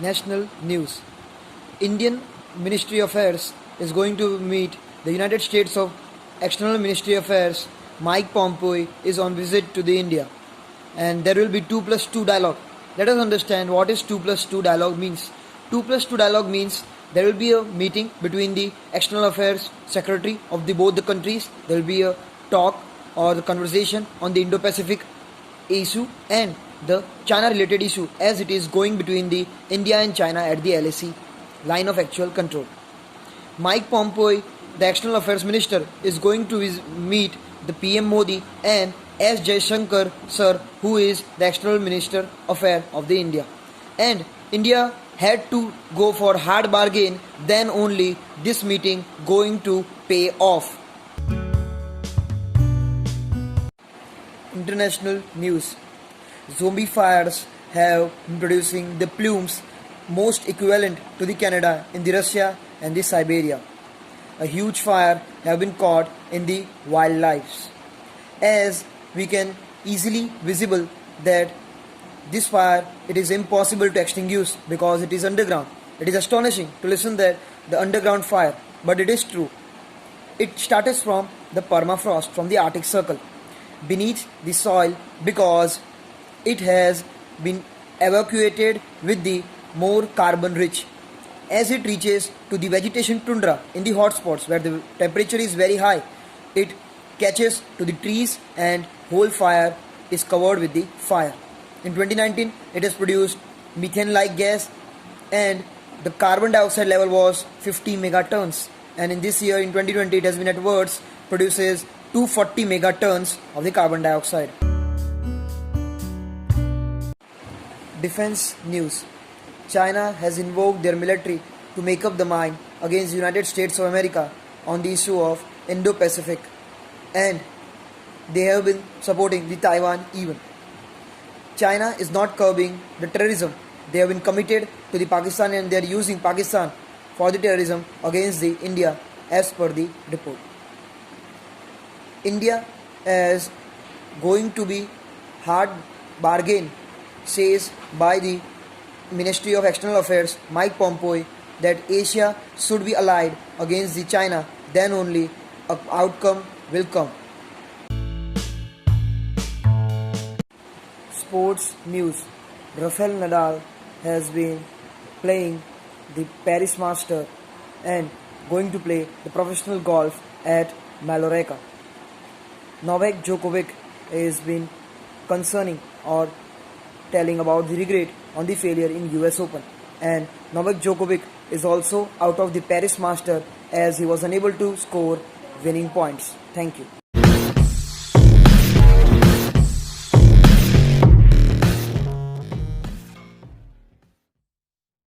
National news. Indian Ministry of Affairs is going to meet the United States of External Ministry Affairs. Mike Pompeo is on visit to the India, and there will be 2+2 dialogue. Let us understand what is 2+2 dialogue means. 2+2 dialogue means there will be a meeting between the External Affairs Secretary of both the countries. There will be a talk or the conversation on the Indo-Pacific issue and the China related issue, as it is going between the India and China at the LAC line of actual control. Mike Pompeo, the External Affairs Minister, is going to meet the PM Modi and S. Jaishankar sir, who is the External Minister Affairs of the India. And India had to go for hard bargain, then only this meeting going to pay off. International news. Zombie fires have been producing the plumes most equivalent to the Canada in the Russia and the Siberia. A huge fire have been caught in the wildlife, as we can easily visible that this fire, it is impossible to extinguish because it is underground. It is astonishing to listen that the underground fire, but it is true. It started from the permafrost, from the Arctic Circle, beneath the soil, because it has been evacuated with the more carbon rich. As it reaches to the vegetation tundra in the hot spots where the temperature is very high, it catches to the trees and whole fire is covered with the fire. In 2019, it has produced methane-like gas, and the carbon dioxide level was 50 megatons. And in this year, in 2020, it has been at worst produces 240 megatons of the carbon dioxide. Defense news. China has invoked their military to make up the mind against the United States of America on the issue of Indo-Pacific, and they have been supporting the Taiwan even. China is not curbing the terrorism. They have been committed to the Pakistan, and they are using Pakistan for the terrorism against the India, as per the report. India is going to be hard bargain, says by the Ministry of External Affairs Mike Pompeo, that Asia should be allied against the China, then only an outcome will come. Sports news. Rafael Nadal has been playing the Paris Master and going to play the professional golf at Mallorca. Novak Djokovic has been concerning or telling about the regret on the failure in US Open, and Novak Djokovic is also out of the Paris Master as he was unable to score winning points. Thank you.